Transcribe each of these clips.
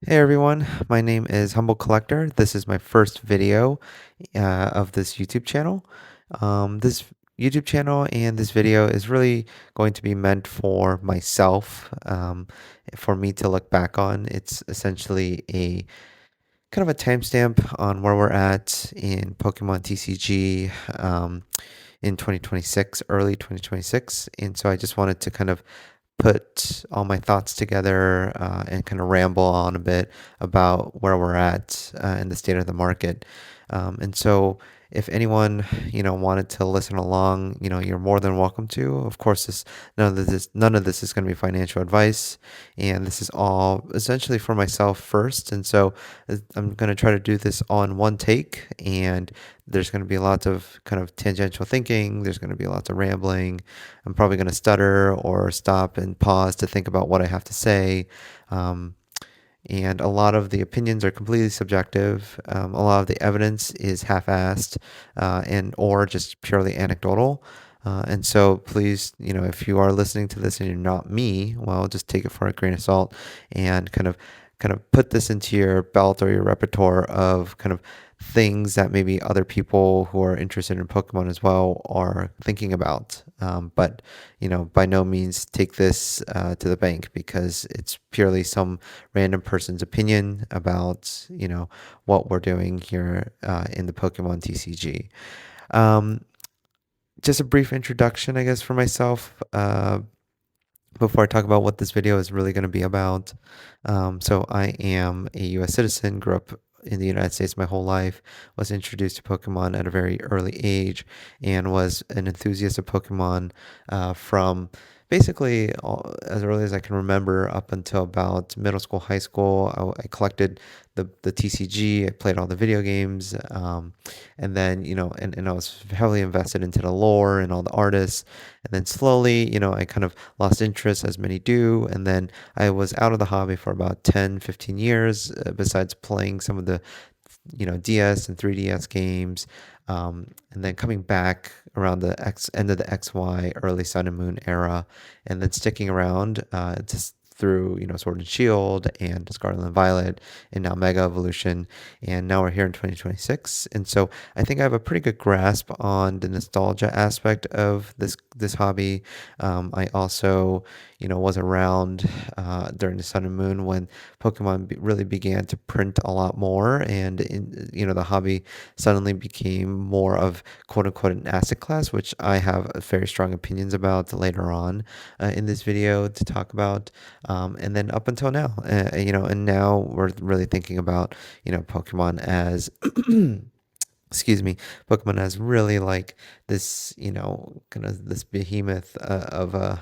Hey everyone, my name is Humble Collector. This is my first video of this YouTube channel. This YouTube channel and this video is really going to be meant for myself, for me to look back on. It's essentially a kind of a timestamp on where we're at in Pokemon TCG in 2026, early 2026. And so I just wanted to kind of put all my thoughts together and kind of ramble on a bit about where we're at in the state of the market. And so, if anyone wanted to listen along, you're more than welcome to. Of course, none of this is going to be financial advice, and this is all essentially for myself first. And so, I'm going to try to do this all in one take, and there's going to be lots of kind of tangential thinking. There's going to be lots of rambling. I'm probably going to stutter or stop and pause to think about what I have to say. Um, and a lot of the opinions are completely subjective. A lot of the evidence is half-assed and or just purely anecdotal. And so please, if you are listening to this and you're not me, well, just take it for a grain of salt and kind of put this into your belt or your repertoire of kind of things that maybe other people who are interested in Pokemon as well are thinking about. But by no means take this to the bank because it's purely some random person's opinion about what we're doing here in the Pokemon TCG. Um, just a brief introduction, I guess, for myself. Before I talk about what this video is really going to be about. So I am a US citizen, grew up in the United States my whole life, was introduced to Pokemon at a very early age, and was an enthusiast of Pokemon from basically as early as I can remember up until about middle school, high school. I collected the TCG, I played all the video games, and then, and I was heavily invested into the lore and all the artists. And then slowly, I kind of lost interest as many do. And then I was out of the hobby for about 10, 15 years, besides playing some of the, DS and 3DS games. And then coming back around the end of the XY, early Sun and Moon era, and then sticking around just through, Sword and Shield and Scarlet and Violet, and now Mega Evolution. And now we're here in 2026. And so I think I have a pretty good grasp on the nostalgia aspect of this hobby. I also, was around during the Sun and Moon when Pokemon really began to print a lot more, and the hobby suddenly became more of quote unquote an asset class, which I have very strong opinions about later on in this video to talk about. And then up until now, and now we're really thinking about Pokemon as excuse me, Pokemon as really like this, kind of this behemoth of a,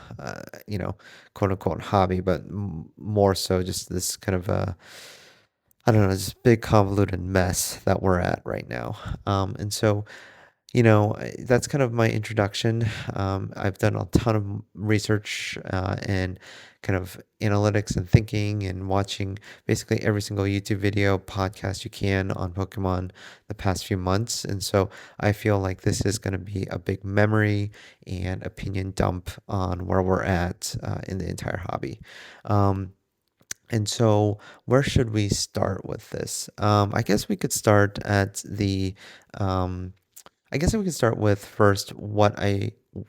quote unquote hobby, but more so just this kind of I don't know, this big convoluted mess that we're at right now. And so that's kind of my introduction. I've done a ton of research and kind of analytics and thinking and watching basically every single YouTube video, podcast you can on Pokemon the past few months. And so I feel like this is going to be a big memory and opinion dump on where we're at in the entire hobby. And so, where should we start with this? I guess we could start at the I guess we can start with first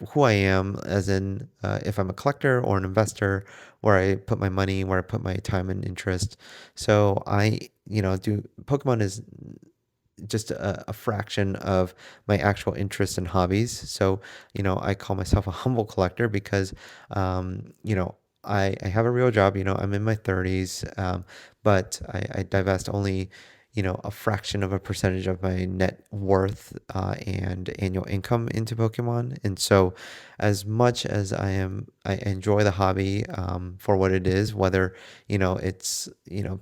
who I am, as in if I'm a collector or an investor, where I put my money, where I put my time and interest. So do Pokemon is just a fraction of my actual interests and hobbies. So, I call myself a humble collector because, I have a real job. I'm in my 30s, but I divest only, a fraction of a percentage of my net worth and annual income into Pokemon. And so, as much as I enjoy the hobby for what it is, whether, it's,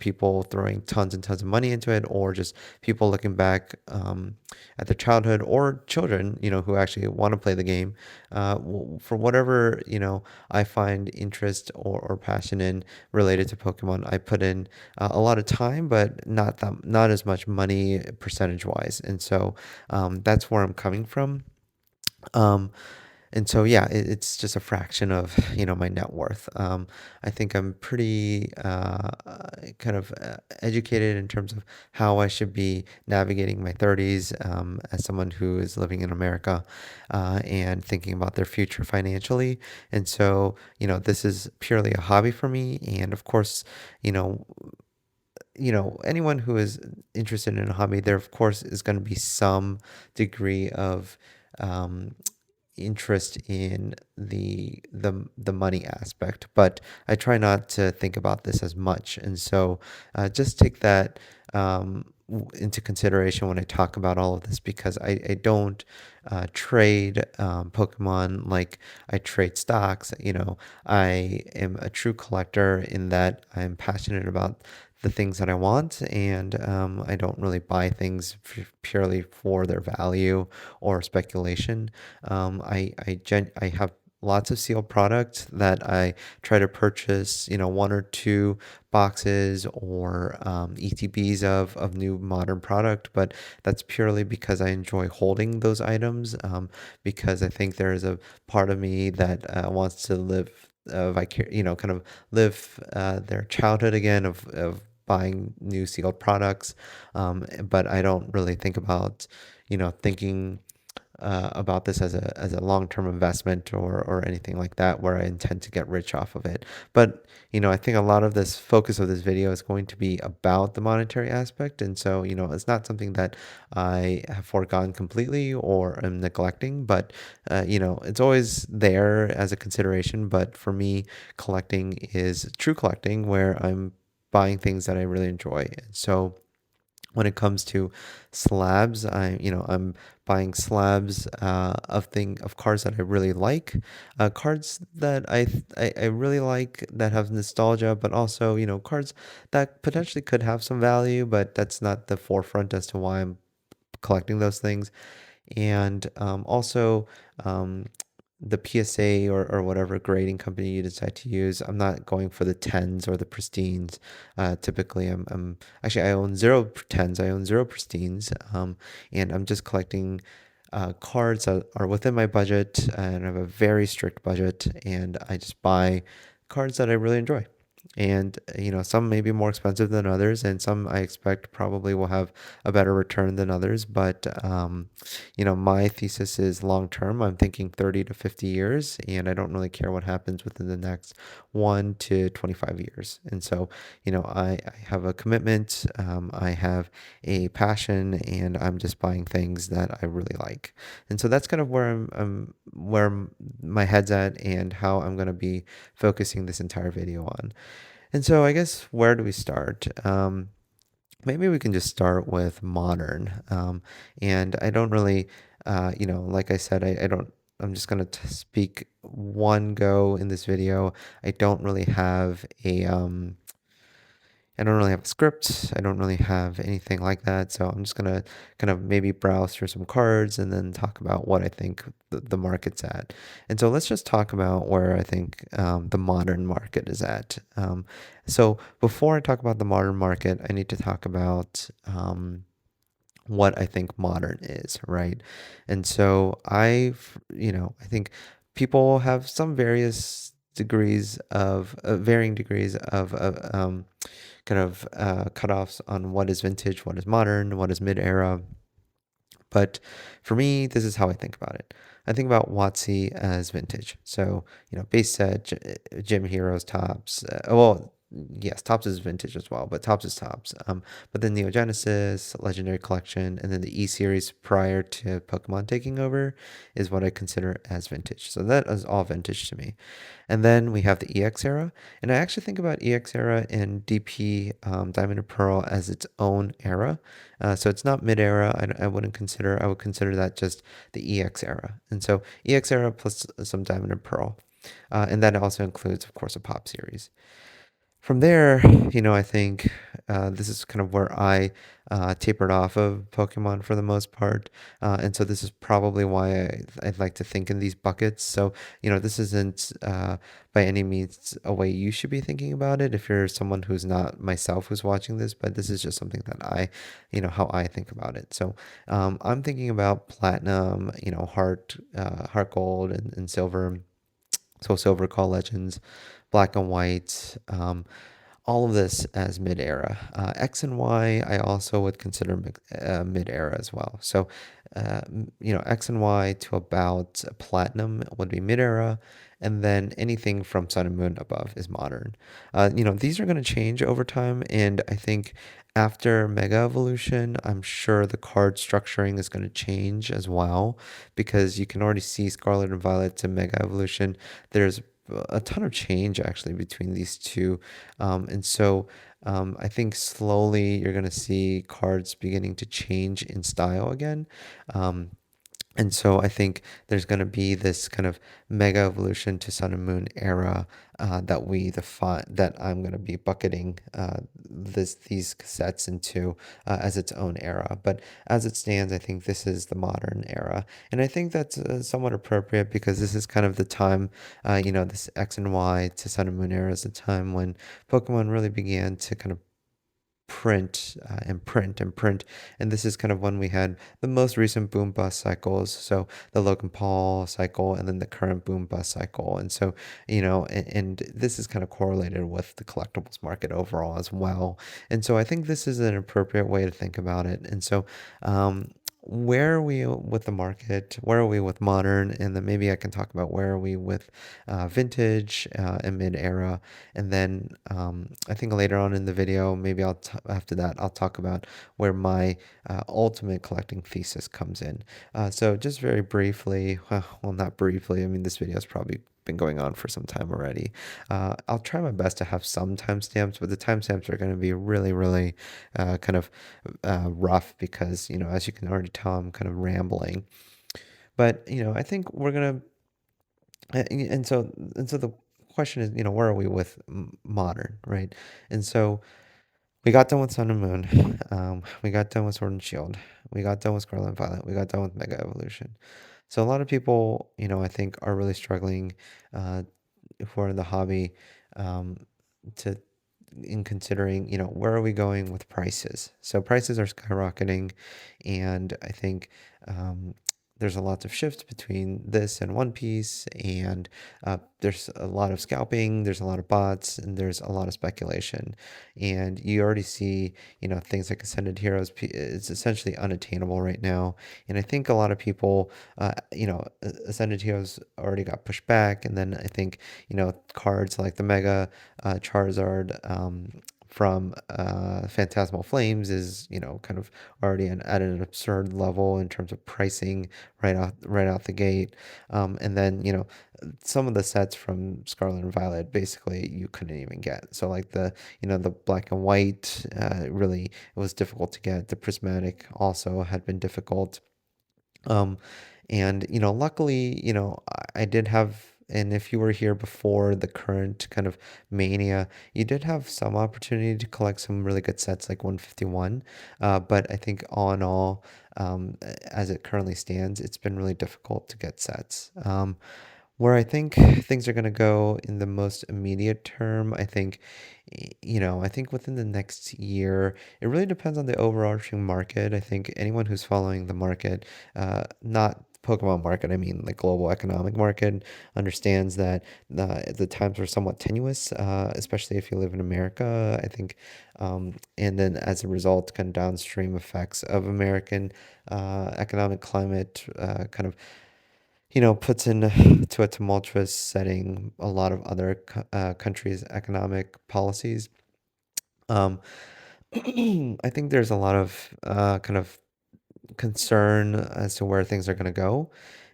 people throwing tons and tons of money into it, or just people looking back at their childhood, or children, who actually want to play the game, for whatever, I find interest or passion in related to Pokemon. I put in a lot of time, but not as much money percentage wise. And so that's where I'm coming from. Um, and so, yeah, it's just a fraction of, my net worth. I think I'm pretty, kind of educated in terms of how I should be navigating my 30s as someone who is living in America and thinking about their future financially. And so, this is purely a hobby for me. And of course, you know, anyone who is interested in a hobby, there of course is going to be some degree of um, interest in the money aspect, but I try not to think about this as much, and so just take that into consideration when I talk about all of this because I don't trade Pokemon like I trade stocks. I am a true collector in that I'm passionate about the things that I want, and I don't really buy things purely for their value or speculation. I have lots of sealed products that I try to purchase, one or two boxes or ETBs of new modern product, but that's purely because I enjoy holding those items, because I think there is a part of me that wants to live, kind of live their childhood again of buying new sealed products. But I don't really think about, thinking about this as a long-term investment or anything like that where I intend to get rich off of it. But I think a lot of this focus of this video is going to be about the monetary aspect, and so it's not something that I have foregone completely or am neglecting, but it's always there as a consideration. But for me, collecting is true collecting where I'm buying things that I really enjoy. And so when it comes to slabs, I'm buying slabs of cards that I really like, cards that I really like that have nostalgia, but also cards that potentially could have some value, but that's not the forefront as to why I'm collecting those things. And also the PSA or whatever grading company you decide to use. I'm not going for the tens or the pristines. Typically, I'm actually I own zero tens. I own zero pristines, and I'm just collecting cards that are within my budget, and I have a very strict budget, and I just buy cards that I really enjoy. And some may be more expensive than others, and some I expect probably will have a better return than others. But my thesis is long term. I'm thinking 30 to 50 years, and I don't really care what happens within the next 1 to 25 years. And so, I have a commitment, I have a passion, and I'm just buying things that I really like. And so that's kind of where my head's at and how I'm going to be focusing this entire video on. And so I guess where do we start? Maybe we can just start with modern. And I don't really, like I said, I don't, I'm just going to speak one go in this video. I don't really have I don't really have a script. I don't really have anything like that. So I'm just gonna kind of maybe browse through some cards and then talk about what I think the market's at. And so let's just talk about where I think the modern market is at. So before I talk about the modern market, I need to talk about what I think modern is, right? And so I think people have some varying degrees of kind of cutoffs on what is vintage, what is modern, what is mid-era. But for me, this is how I think about it. I think about WotC as vintage. So, base set, Gym Heroes, Tops. Yes, Tops is vintage as well, but Tops is Tops. But then Neo Genesis, Legendary Collection, and then the E series prior to Pokemon taking over is what I consider as vintage. So that is all vintage to me. And then we have the EX era. And I actually think about EX era and DP Diamond and Pearl as its own era. So it's not mid era. I would consider that just the EX era. And so EX era plus some Diamond and Pearl. And that also includes, of course, a pop series. From there, I think this is kind of where I tapered off of Pokemon for the most part. And so this is probably why I'd like to think in these buckets. So, this isn't by any means a way you should be thinking about it if you're someone who's not myself who's watching this, but this is just something that how I think about it. So I'm thinking about Platinum, Heart Gold and Silver. So Silver Call Legends, Black and White. all of this as mid-era. X and Y, I also would consider mid-era as well. So, X and Y to about platinum would be mid-era, and then anything from Sun and Moon above is modern. These are going to change over time, and I think after Mega Evolution, I'm sure the card structuring is going to change as well, because you can already see Scarlet and Violet to Mega Evolution. There's a ton of change actually between these two. I think slowly you're going to see cards beginning to change in style again. Um, and so I think there's going to be this kind of mega evolution to Sun and Moon era that we define, that I'm going to be bucketing these cassettes into as its own era. But as it stands, I think this is the modern era, and I think that's somewhat appropriate because this is kind of the time, this X and Y to Sun and Moon era is the time when Pokemon really began to kind of print and print and print. And this is kind of when we had the most recent boom bust cycles. So the Logan Paul cycle and then the current boom bust cycle. And so, and this is kind of correlated with the collectibles market overall as well. And so I think this is an appropriate way to think about it. And so, where are we with the market? Where are we with modern? And then maybe I can talk about where are we with vintage and mid era. And then I think later on in the video, maybe after that, I'll talk about where my ultimate collecting thesis comes in. So just very briefly, well, not briefly, I mean, this video has probably been going on for some time already. I'll try my best to have some timestamps, but the timestamps are going to be really, really kind of rough because, as you can already tell, I'm kind of rambling. But, I think we're going to, and so the question is, where are we with modern, right? And so we got done with Sun and Moon. We got done with Sword and Shield. We got done with Scarlet and Violet. We got done with Mega Evolution. So a lot of people, I think are really struggling uh, who are in the hobby um, to in considering, where are we going with prices? So prices are skyrocketing, and I think there's a lot of shifts between this and One Piece, and there's a lot of scalping, there's a lot of bots, and there's a lot of speculation. And you already see, things like Ascended Heroes, it's essentially unattainable right now. And I think a lot of people, Ascended Heroes already got pushed back, and then I think, cards like the Mega Charizard from Phantasmal Flames is, kind of already at an absurd level in terms of pricing right out the gate. And then, some of the sets from Scarlet and Violet basically you couldn't even get. So like the black and white, really it was difficult to get. The prismatic also had been difficult. Um, and luckily, I did have, and if you were here before the current kind of mania, you did have some opportunity to collect some really good sets like 151. But I think all in all, as it currently stands, it's been really difficult to get sets. Where I think things are going to go in the most immediate term, I think, I think within the next year, it really depends on the overarching market. I think anyone who's following the market, not Pokemon market, I mean the global economic market, understands that the times are somewhat tenuous, especially if you live in America. I think, and then as a result, kind of downstream effects of American economic climate kind of puts into a tumultuous setting a lot of other countries' economic policies. Um, I think there's a lot of kind of concern as to where things are going to go.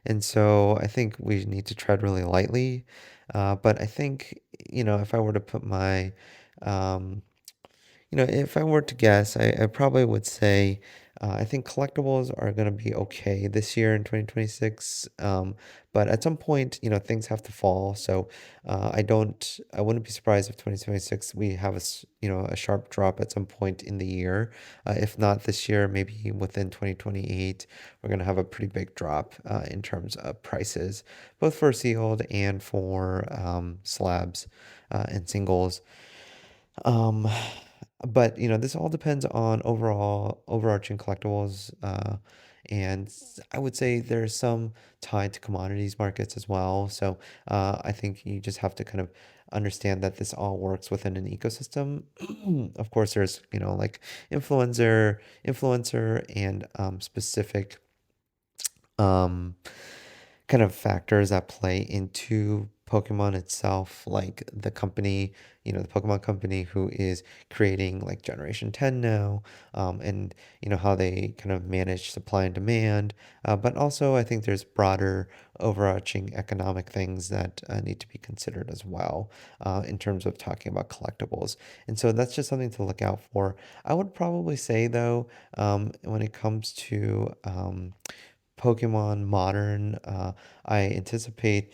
And so I think we need to tread really lightly. But I think, if I were to put um, if I were to guess, I probably would say I think collectibles are going to be okay this year in 2026. But at some point, things have to fall. So I wouldn't be surprised if 2026 we have a sharp drop at some point in the year. If not this year, maybe within 2028, we're going to have a pretty big drop in terms of prices, both for sealed and for slabs and singles. Um, but this all depends on overall overarching collectibles, and I would say there's some tied to commodities markets as well. So I think you just have to kind of understand that this all works within an ecosystem. Of course, there's, like influencer and specific um, kind of factors that play into Pokemon itself, like the company, the Pokemon company who is creating like Generation 10 now, and how they kind of manage supply and demand. But also, I think there's broader, overarching economic things that need to be considered as well in terms of talking about collectibles. And so that's just something to look out for. I would probably say, though, when it comes to Pokemon Modern, I anticipate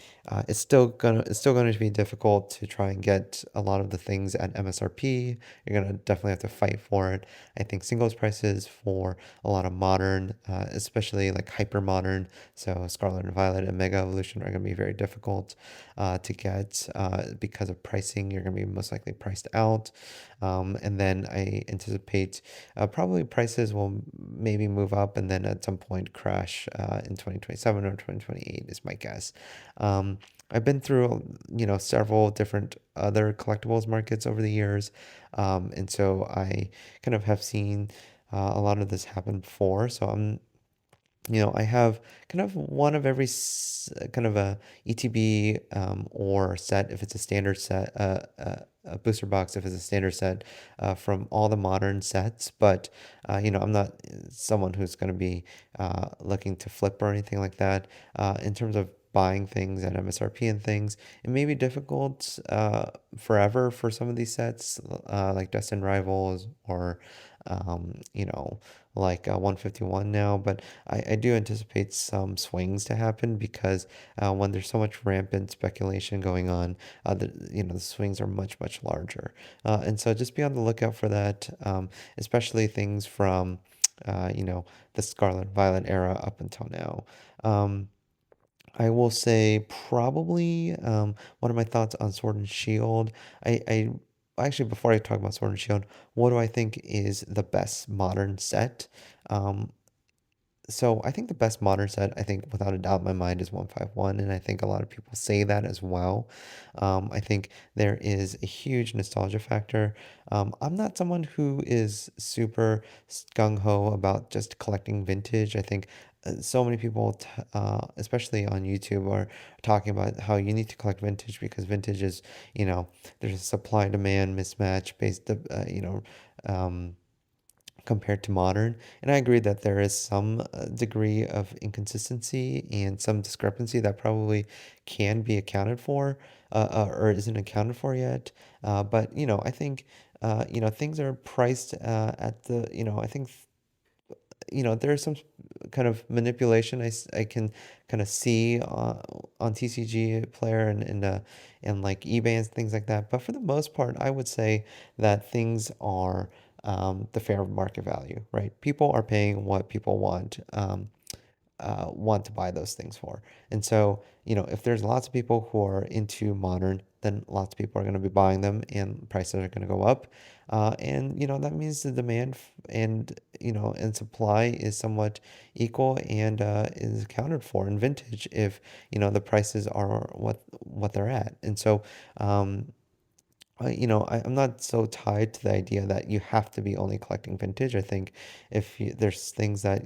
it's still going to be difficult to try and get a lot of the things at MSRP. You're gonna definitely have to fight for it. I think singles prices for a lot of modern, especially like hyper modern, so Scarlet and Violet and Mega Evolution are gonna be very difficult to get because of pricing. You're gonna be most likely priced out. And then I anticipate probably prices will maybe move up and then at some point crash in 2027 or 2028 is my guess. I've been through, several different other collectibles markets over the years, and so I kind of have seen a lot of this happen before. So I have kind of one of every kind of a ETB or set if it's a standard set, a booster box if it's a standard set from all the modern sets. But I'm not someone who's going to be looking to flip or anything like that. In terms of buying things at MSRP and things, it may be difficult forever for some of these sets, like Destined Rivals or like 151 now, but I do anticipate some swings to happen because when there's so much rampant speculation going on, the swings are much, much larger. And so just be on the lookout for that, especially things from, uh, you know, the Scarlet Violet era up until now. I will say probably one of my thoughts on Sword and Shield. I actually before I talk about Sword and Shield, what do I think is the best modern set? Um, so I think the best modern set, I think without a doubt in my mind is 151, and I think a lot of people say that as well. I think there is a huge nostalgia factor. I'm not someone who is super gung ho about just collecting vintage. I think so many people, especially on YouTube, are talking about how you need to collect vintage because vintage is, there's a supply demand mismatch based, um, compared to modern. And I agree that there is some degree of inconsistency and some discrepancy that probably can be accounted for or isn't accounted for yet. But, I think, things are priced at the, I think there's some kind of manipulation I can kind of see on TCG player and like eBay and things like that. But for the most part, I would say that things are the fair market value, right? People are paying what people want to buy those things for. And so, if there's lots of people who are into modern, then lots of people are going to be buying them and prices are going to go up. And, that means the demand and supply is somewhat equal and is accounted for in vintage if, the prices are what they're at. And so, I'm not so tied to the idea that you have to be only collecting vintage. I think if there's things that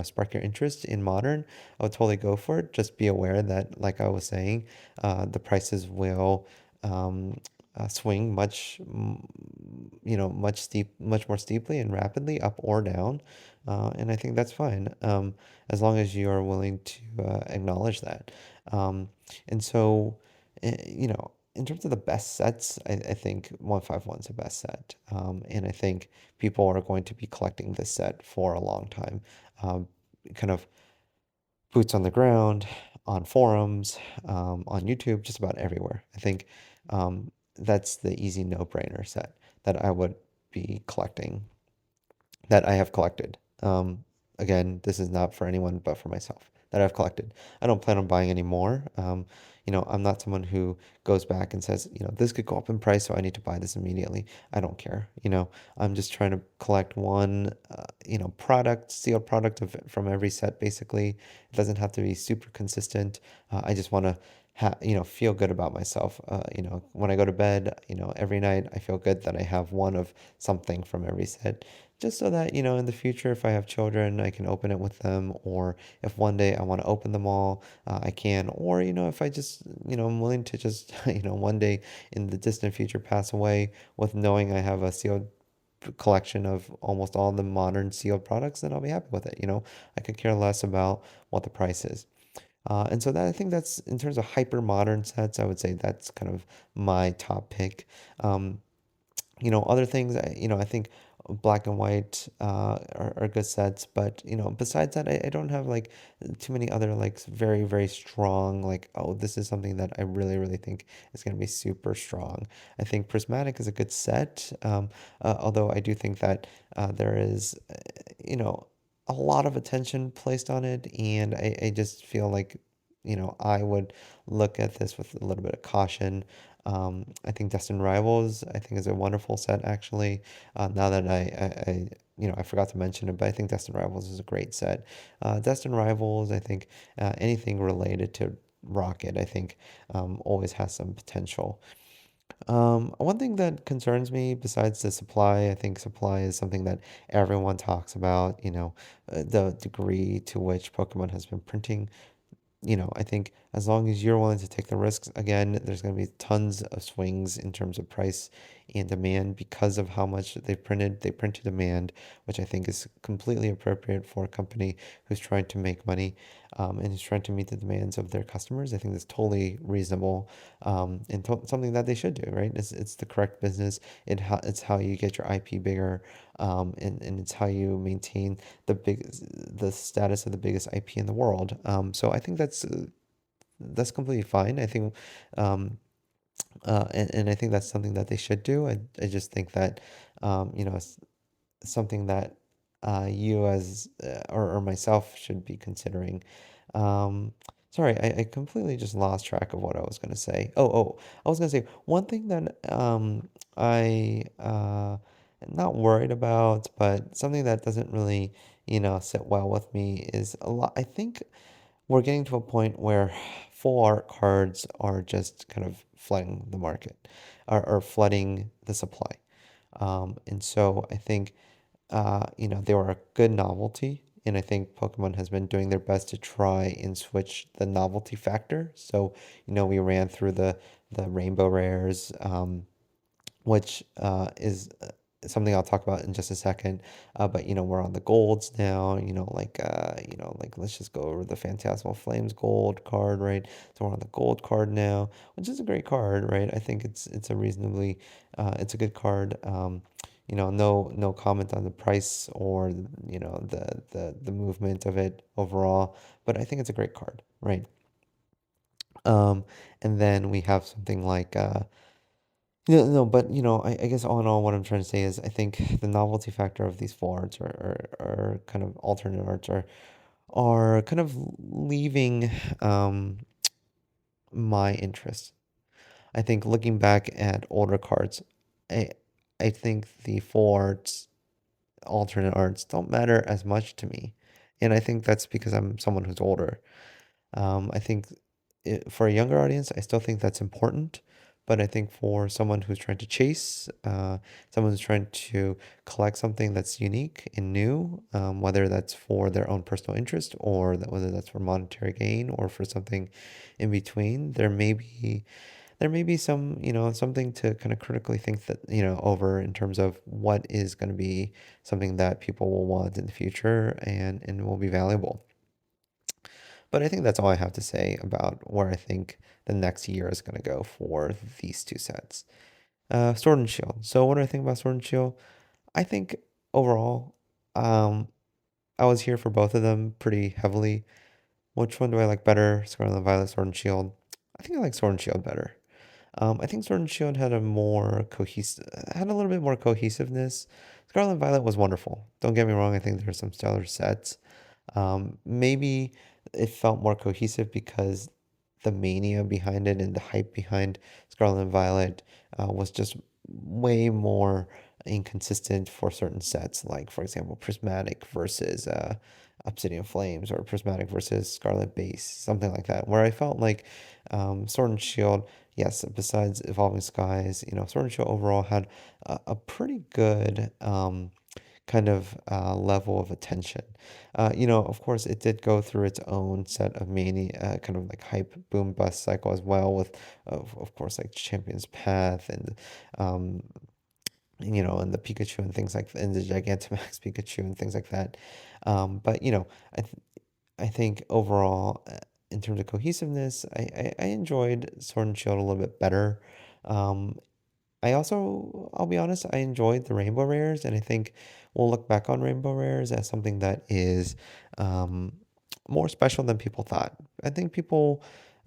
spark your interest in modern, I would totally go for it. Just be aware that, like I was saying, the prices will swing much more steeply and rapidly up or down. And I think that's fine, as long as you are willing to acknowledge that. Um, and so, in terms of the best sets, I think 151 is the best set. And I think people are going to be collecting this set for a long time. Kind of boots on the ground, on forums, on YouTube, just about everywhere. I think that's the easy no-brainer set that I would be collecting, that I have collected. Again, this is not for anyone but for myself that I've collected. I don't plan on buying any more. I'm not someone who goes back and says, this could go up in price, so I need to buy this immediately. I don't care. I'm just trying to collect one, sealed product from every set, basically. It doesn't have to be super consistent. I just want to feel good about myself. When I go to bed, every night I feel good that I have one of something from every set, just so that, in the future, if I have children, I can open it with them, or if one day I want to open them all, I can, or, if I just, I'm willing to just, one day in the distant future pass away with knowing I have a sealed collection of almost all the modern sealed products, then I'll be happy with it. I could care less about what the price is. And so that I think that's in terms of hyper modern sets, I would say that's kind of my top pick. Um, other things, I think black and white are good sets, but besides that, I don't have like too many other like very, very strong, like, oh, this is something that I really, really think is going to be super strong. I think Prismatic is a good set, although I do think that there is, you know, a lot of attention placed on it, and I just feel like, I would look at this with a little bit of caution. I think Destined Rivals, I think is a wonderful set actually. Now that I forgot to mention it, but I think Destined Rivals is a great set. Destined Rivals, I think anything related to Rocket, I think always has some potential. One thing that concerns me besides the supply, I think supply is something that everyone talks about, the degree to which Pokemon has been printing. I think as long as you're willing to take the risks, again, there's going to be tons of swings in terms of price and demand because of how much they've printed. They print to demand, which I think is completely appropriate for a company who's trying to make money, and is trying to meet the demands of their customers. I think that's totally reasonable, and something that they should do, right? It's the correct business. It's how you get your IP bigger, and it's how you maintain the status of the biggest IP in the world. So I think that's completely fine. I think, and I think that's something that they should do. I just think that, it's something that you as or myself should be considering. Um, Sorry, I completely just lost track of what I was gonna say. I was gonna say one thing that I am not worried about, but something that doesn't really, sit well with me is a lot. I think we're getting to a point where full art cards are just kind of flooding the market, or flooding the supply. And so I think they were a good novelty, and I think Pokemon has been doing their best to try and switch the novelty factor. So, we ran through the rainbow rares, which is something I'll talk about in just a second. But we're on the golds now. Like let's just go over the Phantasmal Flames gold card, right? So we're on the gold card now, which is a great card, right? I think it's a reasonably, it's a good card. No comment on the price or the movement of it overall, but I think it's a great card, right? Um, and then we have something like no, no, but I guess all in all, what I'm trying to say is I think the novelty factor of these full arts or kind of alternate arts are kind of leaving my interest. I think looking back at older cards, I I think the full arts, alternate arts don't matter as much to me, and I think that's because I'm someone who's older. I think for a younger audience, I still think that's important. But I think for someone who's trying to chase, someone who's trying to collect something that's unique and new, whether that's for their own personal interest or whether that's for monetary gain or for something in between, there may be some, something to kind of critically think that, over in terms of what is going to be something that people will want in the future and will be valuable. But I think that's all I have to say about where I think the next year is going to go for these two sets. Sword and Shield. So, what do I think about Sword and Shield? I think overall, um, I was here for both of them pretty heavily. Which one do I like better? Scarlet and Violet, Sword and Shield. I think I like Sword and Shield better. I think Sword and Shield had a little bit more cohesiveness. Scarlet and Violet was wonderful. Don't get me wrong. I think there's some stellar sets. Maybe it felt more cohesive because the mania behind it and the hype behind Scarlet and Violet was just way more inconsistent for certain sets, like for example, Prismatic versus Obsidian Flames or Prismatic versus Scarlet Base, something like that, where I felt like Sword and Shield, yes, besides Evolving Skies, Sword and Shield overall had a pretty good kind of level of attention. Of course, it did go through its own set of mania, kind of like hype boom bust cycle as well, with, of course, like Champion's Path and um, and the Pikachu and things like and the Gigantamax Pikachu and things like that. But I th I think overall, in terms of cohesiveness, I enjoyed Sword and Shield a little bit better. Um, I'll be honest, I enjoyed the Rainbow Rares, and I think we'll look back on Rainbow Rares as something that is um, more special than people thought. I think people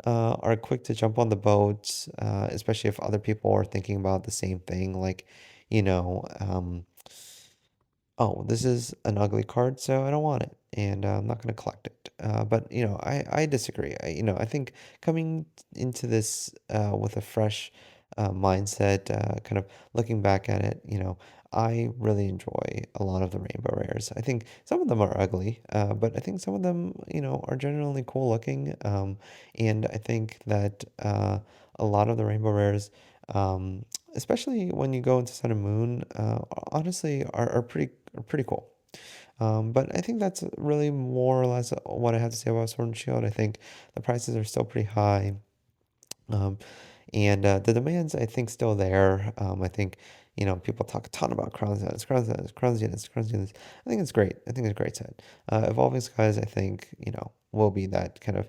are quick to jump on the boat, especially if other people are thinking about the same thing. Like, you know, um, oh, this is an ugly card, so I don't want it, and I'm not going to collect it. But I disagree. I think coming into this with a fresh mindset, kind of looking back at it, I really enjoy a lot of the rainbow rares. I think some of them are ugly, but I think some of them, are generally cool looking. And I think that a lot of the rainbow rares. Um, Especially when you go into Sun and Moon, honestly, are pretty cool. But I think that's really more or less what I have to say about Sword and Shield. I think the prices are still pretty high. Um, and the demand's, I think, still there. I think, people talk a ton about Crown Zeniths, Crown Zeniths, Crown Zeniths, Crown Zeniths. I think it's great. I think it's a great set. Evolving Skies, I think, will be that kind of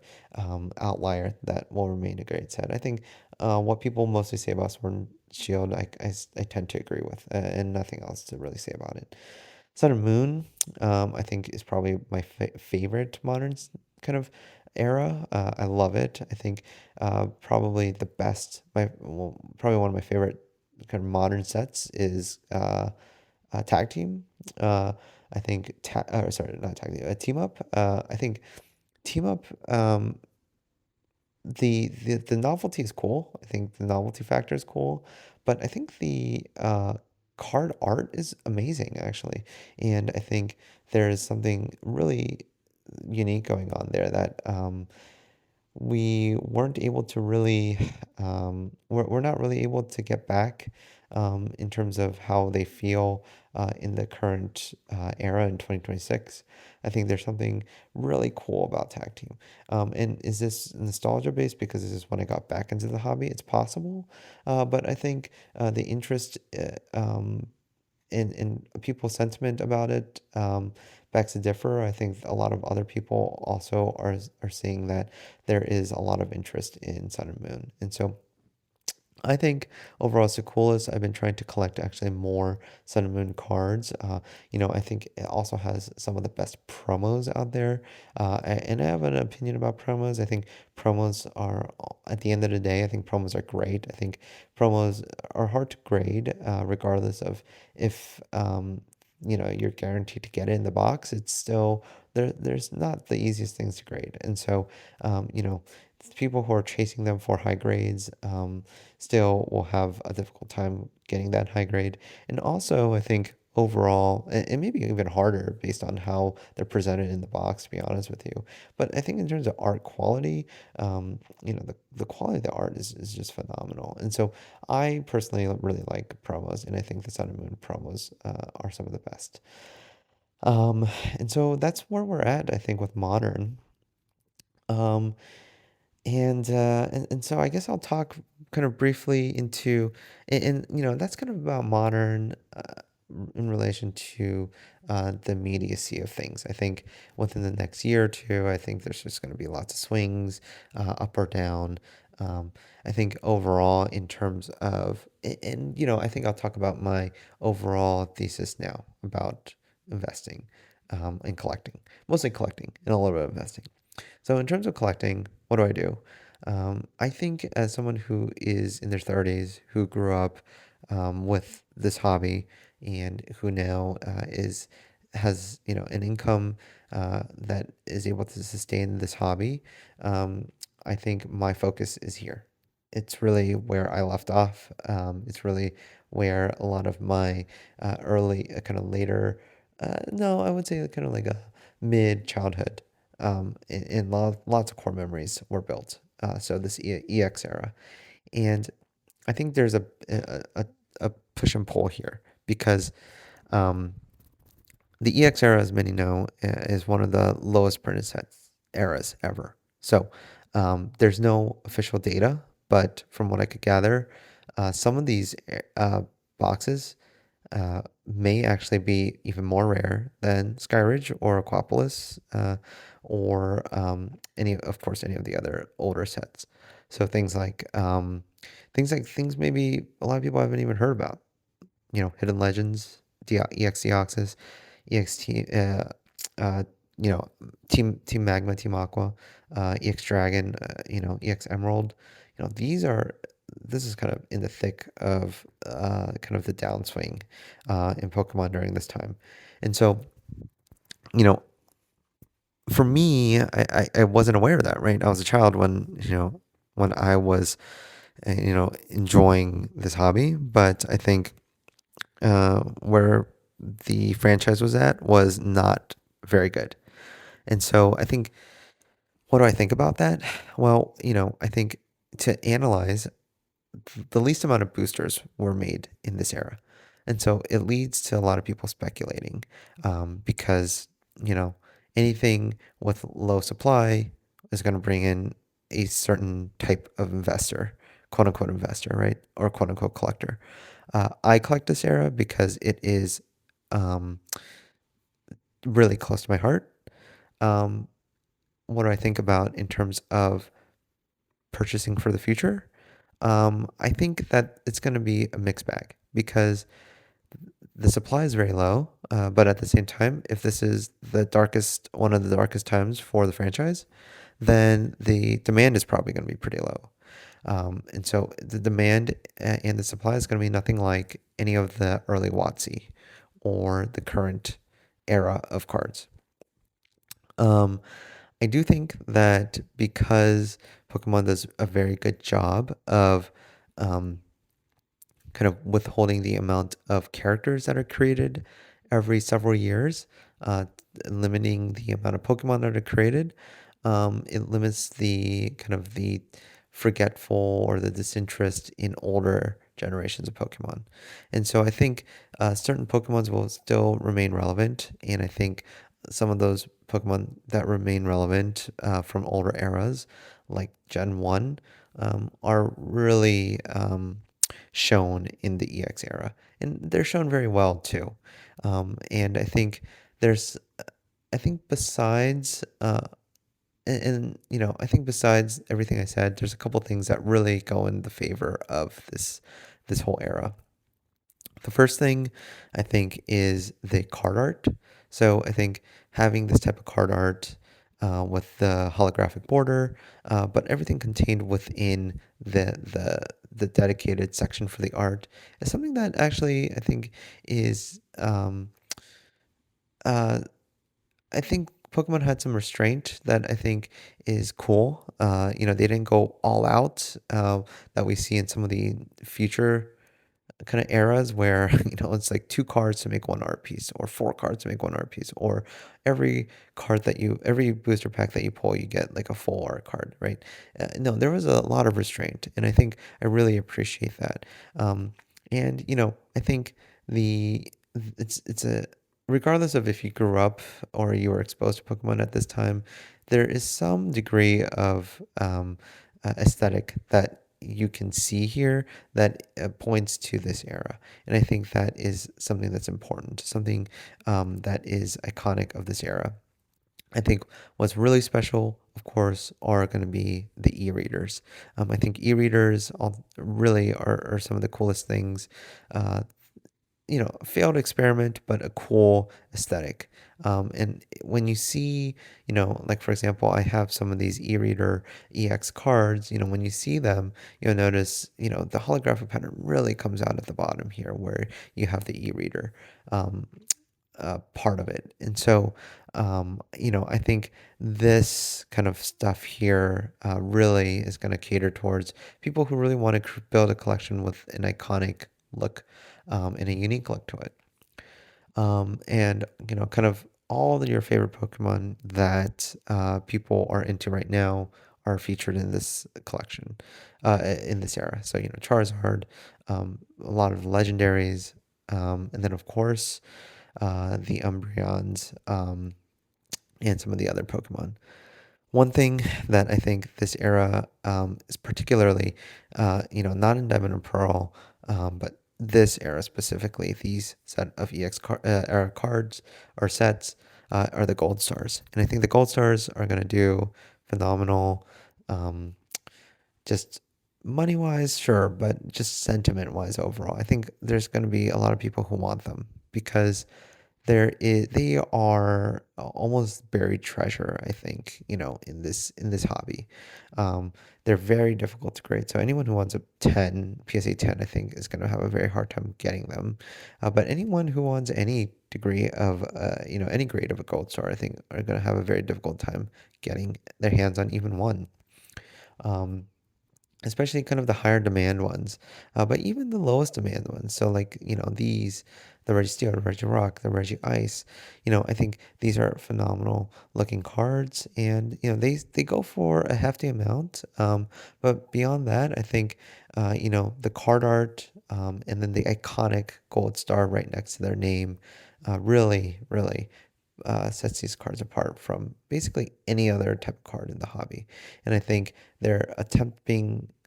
outlier that will remain a great set. I think what people mostly say about Sword and Shield, I tend to agree with, and nothing else to really say about it. Sun and Moon, I think is probably my favorite modern kind of era. I love it. I think probably the best, probably one of my favorite kind of modern sets is Tag Team. Uh, I think, sorry, not Tag Team, Team Up. I think Team Up. The novelty is cool. I think the novelty factor is cool, but I think the card art is amazing actually, and I think there is something really unique going on there that we weren't able to really, we're not really able to get back in terms of how they feel in the current era in 2026. I think there's something really cool about tag team. And is this nostalgia based because this is when I got back into the hobby? It's possible. But I think the interest in people's sentiment about it begs to differ. I think a lot of other people also are seeing that there is a lot of interest in Sun and Moon, and so I think overall it's the coolest. I've been trying to collect actually more Sun and Moon cards. I think it also has some of the best promos out there. And I have an opinion about promos. I think promos are, at the end of the day, I think promos are great. I think promos are hard to grade, regardless of if, you're guaranteed to get it in the box. It's still, there's not the easiest things to grade. And so, people who are chasing them for high grades, still will have a difficult time getting that high grade. And also, I think overall, and maybe even harder based on how they're presented in the box, to be honest with you. But I think in terms of art quality, the quality of the art is just phenomenal. And so I personally really like promos, and I think the Sun and Moon promos are some of the best. And so that's where we're at, I think, with modern. Um, and so I guess I'll talk kind of briefly into, and that's kind of about modern in relation to the immediacy of things. I think within the next year or two, I think there's just going to be lots of swings, up or down. Um, I think overall, in terms of, and I think I'll talk about my overall thesis now about investing and collecting, mostly collecting and a little bit of investing. So in terms of collecting, what do I do? I think as someone who is in their 30s, who grew up with this hobby, and who now has an income that is able to sustain this hobby, I think my focus is here. It's really where I left off. It's really where a lot of my early, kind of later, no, I would say kind of like a mid childhood, and lots of core memories were built. so this EX era. And I think there's a push and pull here because um, the EX era, as many know, is one of the lowest printed sets eras ever. So there's no official data, but from what I could gather, some of these boxes may actually be even more rare than Skyridge or Aquapolis, or any, of course, any of the other older sets. So things maybe a lot of people haven't even heard about. Hidden Legends, EX Deoxys, EXT, uh, you know, Team Magma, Team Aqua, EX Dragon, EX Emerald. These are this is kind of in the thick of kind of the downswing in Pokemon during this time, and so you know, for me, I wasn't aware of that. Right, I was a child when I was enjoying this hobby, but I think where the franchise was at was not very good. And so I think, what do I think about that? Well, I think to analyze, the least amount of boosters were made in this era. And so it leads to a lot of people speculating because, you know, anything with low supply is going to bring in a certain type of investor, quote unquote investor, right? Or quote unquote collector. I collect this era because it is um, really close to my heart. Um, what do I think about in terms of purchasing for the future? I think that it's going to be a mixed bag because the supply is very low, but at the same time, if this is one of the darkest times for the franchise, then the demand is probably going to be pretty low. And so the demand and the supply is going to be nothing like any of the early WotC or the current era of cards. Um, I do think that because Pokemon does a very good job of um, kind of withholding the amount of characters that are created every several years, limiting the amount of Pokemon that are created. It limits the kind of the forgetful or the disinterest in older generations of Pokemon. And so I think certain Pokemons will still remain relevant. And I think some of those Pokemon that remain relevant from older eras, like Gen 1, are really shown in the EX era. And they're shown very well too. And there's, I think besides, I think besides everything I said, there's a couple things that really go in the favor of this whole era. The first thing I think is the card art. So I think having this type of card art with the holographic border, but everything contained within the dedicated section for the art is something that actually I think is uh, I think Pokemon had some restraint that I think is cool. They didn't go all out that we see in some of the future kind of eras where it's like two cards to make one art piece or four cards to make one art piece, or every booster pack that you pull you get like a full art card, right? No, there was a lot of restraint, and I think I really appreciate that. And I think the it's a regardless of if you grew up or you were exposed to Pokemon at this time, there is some degree of aesthetic that you can see here that points to this era. And I think that is something that's important, something that is iconic of this era. I think what's really special, of course, are going to be the e-readers. I think e-readers really are some of the coolest things. Failed experiment, but a cool aesthetic. And when you see, like for example, I have some of these e-reader EX cards, when you see them, you'll notice, the holographic pattern really comes out at the bottom here where you have the e-reader part of it. And so, I think this kind of stuff here really is going to cater towards people who really want to build a collection with an iconic look and a unique look to it. And kind of all your favorite Pokemon that people are into right now are featured in this collection, in this era. So, Charizard, a lot of legendaries, and then of course, the Umbreons, and some of the other Pokemon. One thing that I think this era is particularly, not in Diamond and Pearl, but this era specifically, these set of era cards or sets are the Gold Stars. And I think the Gold Stars are going to do phenomenal, um, just money wise, sure, but just sentiment wise overall. I think there's going to be a lot of people who want them because they are almost buried treasure, I think, in this hobby. They're very difficult to grade. So anyone who wants a 10 PSA 10, I think, is going to have a very hard time getting them. But anyone who wants any degree of any grade of a gold star, I think, are going to have a very difficult time getting their hands on even one. Um, Especially kind of the higher demand ones, but even the lowest demand ones. So like, the Registeel, the Regirock, the Regice, I think these are phenomenal looking cards, and they go for a hefty amount. But beyond that, I think the card art, and then the iconic gold star right next to their name, really, really sets these cards apart from basically any other type of card in the hobby. And I think they're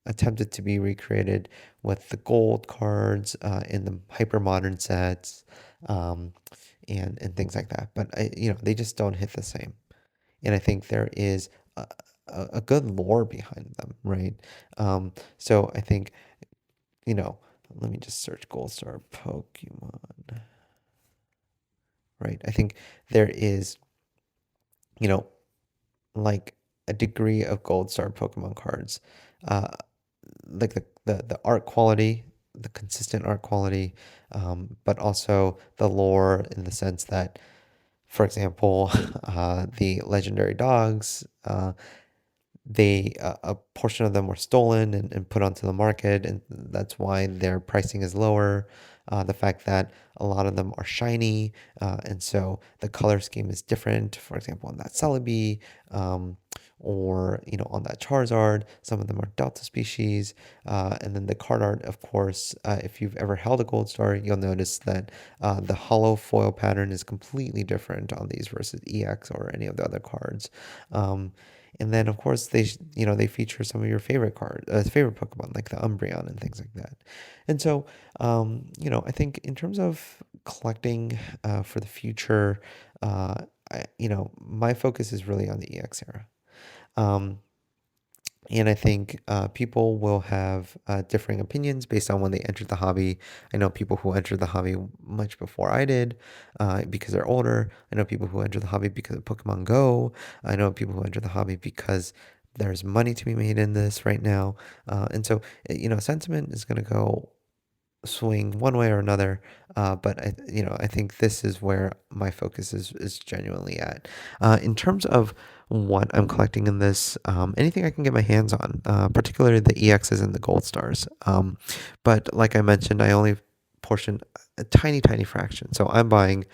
attempted to be recreated with the gold cards in the hyper modern sets, um, and things like that. But they just don't hit the same. And I think there is a good lore behind them, right? So I think you know. Let me just search Gold Star Pokemon. Right. I think there is, you know, like a degree of gold star Pokemon cards. Uh, like the art quality, the consistent art quality, but also the lore in the sense that, for example, the legendary dogs, a portion of them were stolen and put onto the market, and that's why their pricing is lower. The fact that a lot of them are shiny, and so the color scheme is different. For example, on that Celebi, or on that Charizard, some of them are Delta species, and then the card art, of course. If you've ever held a Gold Star, you'll notice that the hollow foil pattern is completely different on these versus EX or any of the other cards. And then, of course, they feature some of your favorite Pokemon, like the Umbreon and things like that. And so, I think in terms of collecting for the future, my focus is really on the EX era. Um, and I think people will have differing opinions based on when they entered the hobby. I know people who entered the hobby much before I did, because they're older. I know people who entered the hobby because of Pokemon Go. I know people who entered the hobby because there's money to be made in this right now. And so, sentiment is going to go swing one way or another. But I think this is where my focus is genuinely at. In terms of what I'm collecting in this, anything I can get my hands on, particularly the EXs and the gold stars. But like I mentioned, I only portion a tiny, tiny fraction. So I'm buying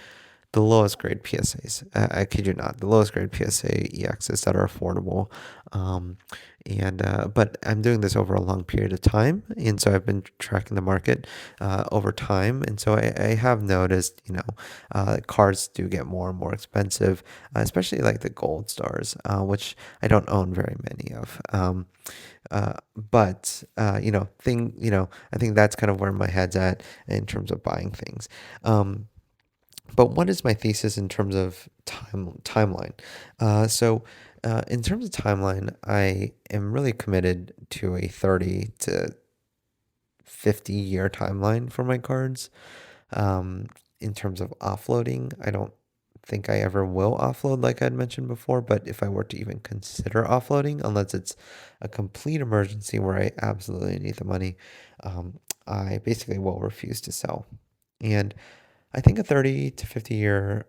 the lowest grade PSAs. I kid you not, the lowest grade PSA EXs that are affordable. Um, and But I'm doing this over a long period of time, and so I've been tracking the market over time, and so I have noticed, cards do get more and more expensive, especially like the gold stars, which I don't own very many of. But I think that's kind of where my head's at in terms of buying things. But what is my thesis in terms of timeline? In terms of timeline, I am really committed to a 30 to 50-year timeline for my cards. In terms of offloading, I don't think I ever will offload like I'd mentioned before, but if I were to even consider offloading, unless it's a complete emergency where I absolutely need the money, I basically will refuse to sell. And I think a 30 to 50-year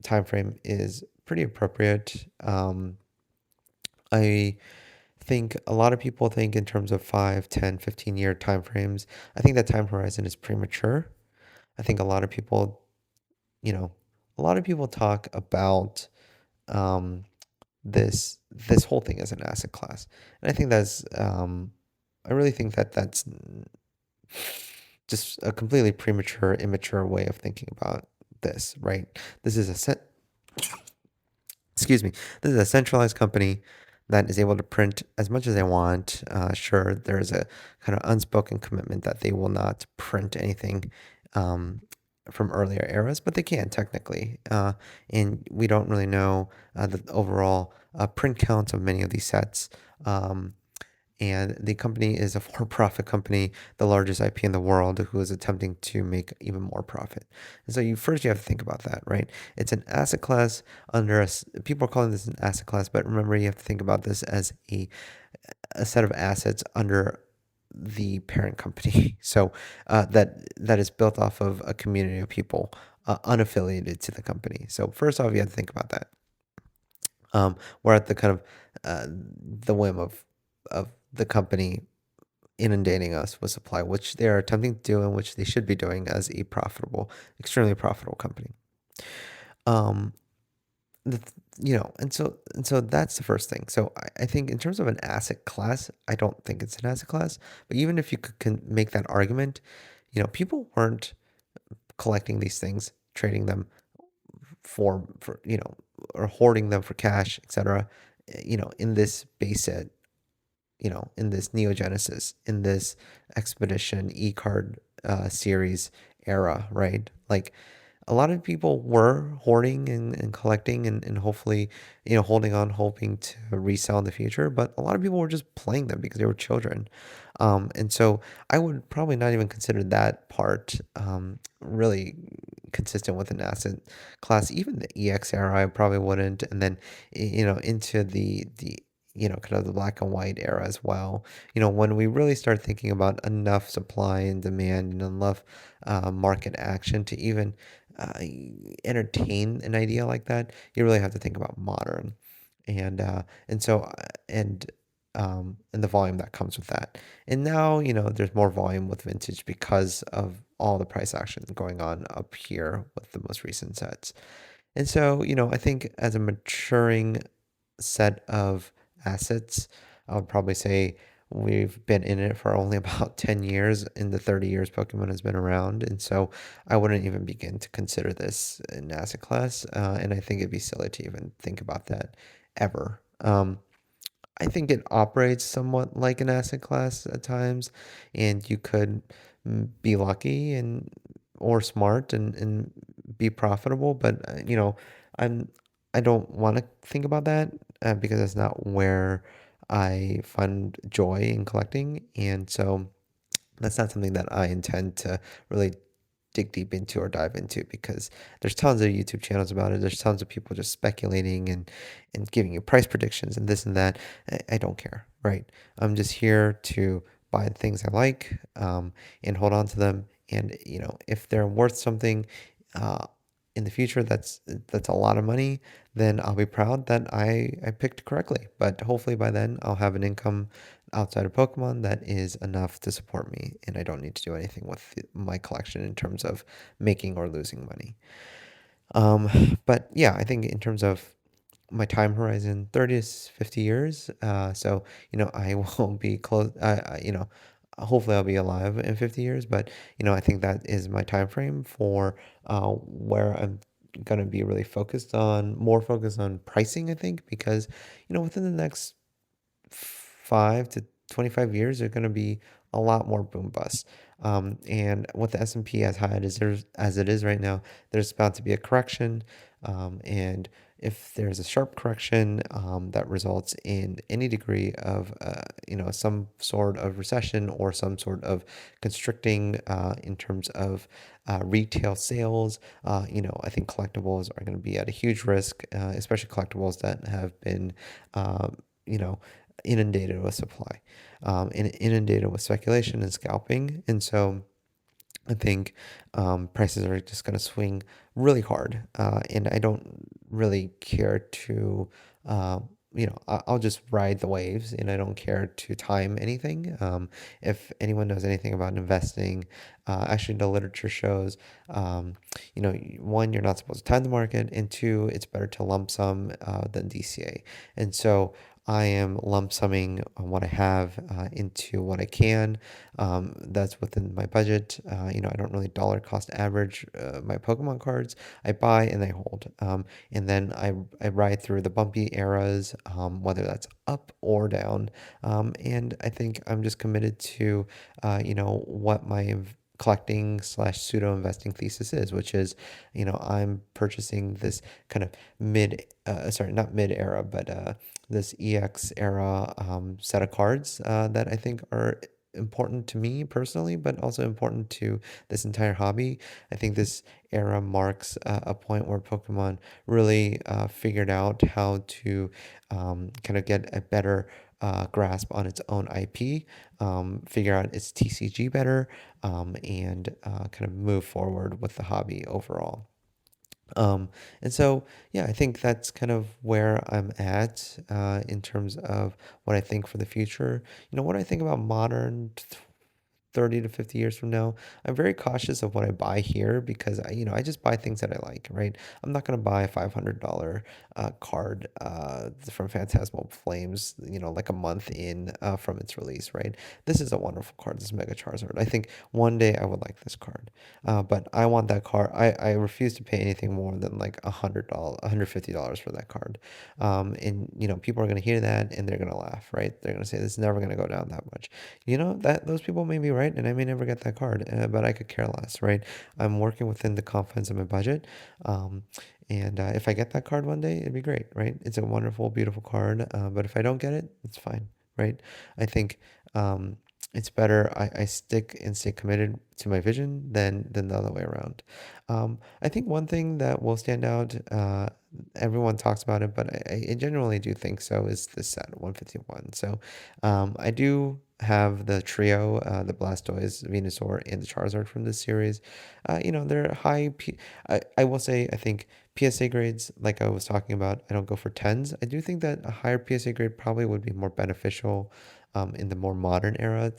time frame is pretty appropriate. I think a lot of people think in terms of 5, 10, 15-year time frames. I think that time horizon is premature. I think you know, a lot of people talk about um, this whole thing as an asset class. And I think I really think that that's just a completely premature, immature way of thinking about this, right? This is a set, excuse me, this is a centralized company that is able to print as much as they want. Sure, there's a kind of unspoken commitment that they will not print anything um, from earlier eras, but they can technically. And we don't really know the overall print counts of many of these sets. And the company is a for-profit company, the largest IP in the world, who is attempting to make even more profit. And so you have to think about that, right? It's an asset class people are calling this an asset class, but remember you have to think about this as a set of assets under the parent company. So that is built off of a community of people unaffiliated to the company. So first off, you have to think about that. We're at the kind of the whim of the company inundating us with supply, which they are attempting to do and which they should be doing as a extremely profitable company. Um, the, and so that's the first thing. So I think in terms of an asset class, I don't think it's an asset class. But even if you can make that argument, people weren't collecting these things, trading them for or hoarding them for cash, etc. In this base set, in this Neogenesis, in this Expedition e-card series era, right? Like a lot of people were hoarding and collecting and hopefully, holding on, hoping to resell in the future. But a lot of people were just playing them because they were children. And so I would probably not even consider that part really consistent with an asset class. Even the EX era, I probably wouldn't. And then, into the kind of the black and white era as well. When we really start thinking about enough supply and demand and enough market action to even uh, entertain an idea like that, you really have to think about modern, and so and the volume that comes with that. And now there's more volume with vintage because of all the price action going on up here with the most recent sets. And so I think as a maturing set of assets, I would probably say we've been in it for only about 10 years in the 30 years Pokemon has been around. And so I wouldn't even begin to consider this an asset class. And I think it'd be silly to even think about that ever. I think it operates somewhat like an asset class at times, and you could be lucky and or smart and be profitable. But I'm I don't want to think about that because that's not where I find joy in collecting, and so that's not something that I intend to really dig deep into or dive into because there's tons of YouTube channels about it. There's tons of people just speculating and giving you price predictions and this and that. I don't care, right? I'm just here to buy the things I like and hold on to them. And if they're worth something uh, in the future, that's a lot of money. Then I'll be proud that I picked correctly. But hopefully by then I'll have an income outside of Pokemon that is enough to support me, and I don't need to do anything with my collection in terms of making or losing money. But yeah, I think in terms of my time horizon, 30 to 50 years. So, I will be close, hopefully I'll be alive in 50 years, but, I think that is my time frame for where I'm going to be really more focused on pricing, I think, because, within the next 5 to 25 years are going to be a lot more boom busts. And with the S&P as high as it is right now, there's about to be a correction. And if there's a sharp correction that results in any degree of, some sort of recession or some sort of constricting in terms of retail sales, I think collectibles are going to be at a huge risk, especially collectibles that have been, you know, inundated with supply, and inundated with speculation and scalping. And so I think prices are just going to swing really hard. And I don't really care to I'll just ride the waves and I don't care to time anything. If anyone knows anything about investing, actually the literature shows, one, you're not supposed to time the market, and two, it's better to lump sum than DCA. And so I am lump summing what I have into what I can. That's within my budget. I don't really dollar cost average my Pokemon cards. I buy and I hold. And then I ride through the bumpy eras, whether that's up or down. And I think I'm just committed to, what my collecting slash pseudo investing thesis is, which is, I'm purchasing this kind of sorry, not mid era, but this EX era set of cards that I think are important to me personally, but also important to this entire hobby. I think this era marks a point where Pokemon really figured out how to kind of get a better grasp on its own IP, figure out its TCG better, and kind of move forward with the hobby overall. And so, yeah, I think that's kind of where I'm at in terms of what I think for the future. What I think about modern 30 to 50 years from now, I'm very cautious of what I buy here because I just buy things that I like, right? I'm not going to buy a $500 card from Phantasmal Flames, like a month in from its release, right? This is a wonderful card, this Mega Charizard. I think one day I would like this card, but I want that card. I refuse to pay anything more than like $100, $150 for that card. And people are going to hear that and they're going to laugh, right? They're going to say this is never going to go down that much. That those people may be right, and I may never get that card, but I could care less, right? I'm working within the confines of my budget, and if I get that card one day, it'd be great, right? It's a wonderful, beautiful card, but if I don't get it, it's fine, right? I think it's better I stick and stay committed to my vision than the other way around. I think one thing that will stand out, everyone talks about it, but I genuinely do think so, is the set 151. So I do have the trio, the Blastoise, Venusaur, and the Charizard from this series. They're I will say, I think PSA grades, like I was talking about, I don't go for 10s. I do think that a higher PSA grade probably would be more beneficial in the more modern era.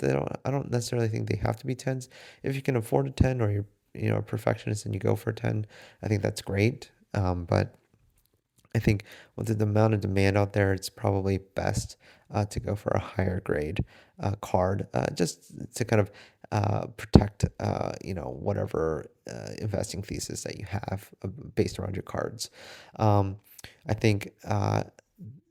I don't necessarily think they have to be 10s. If you can afford a 10, or you're a perfectionist and you go for a 10, I think that's great. But I think with the amount of demand out there, it's probably best to go for a higher grade card, just to kind of protect, whatever investing thesis that you have based around your cards. Um, I think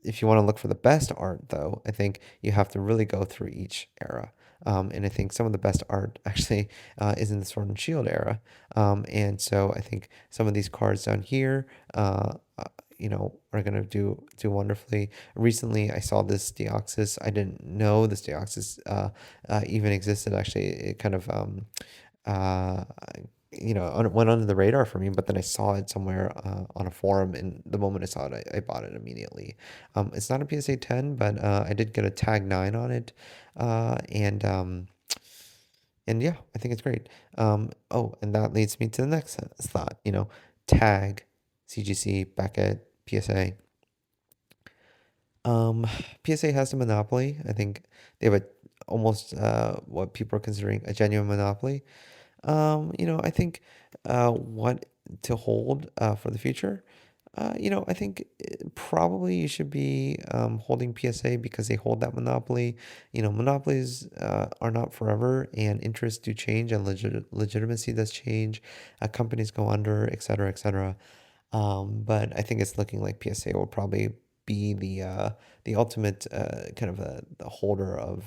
if you want to look for the best art, though, I think you have to really go through each era. And I think some of the best art actually is in the Sword and Shield era. And so I think some of these cards down here, are gonna do wonderfully. Recently, I saw this Deoxys. I didn't know this Deoxys even existed. Actually, it kind of uh, went under the radar for me, but then I saw it somewhere on a forum, and the moment I saw it, I bought it immediately. It's not a PSA 10, but I did get a tag 9 on it, and yeah, I think it's great. Oh, and that leads me to the next thought. Tag, CGC, Beckett, PSA. Um, PSA has a monopoly. I think they have a almost what people are considering a genuine monopoly. I think what to hold for the future. I think probably you should be holding PSA because they hold that monopoly. Monopolies are not forever, and interests do change, and legitimacy does change. Companies go under, et cetera, et cetera. But I think it's looking like PSA will probably be the ultimate kind of the holder of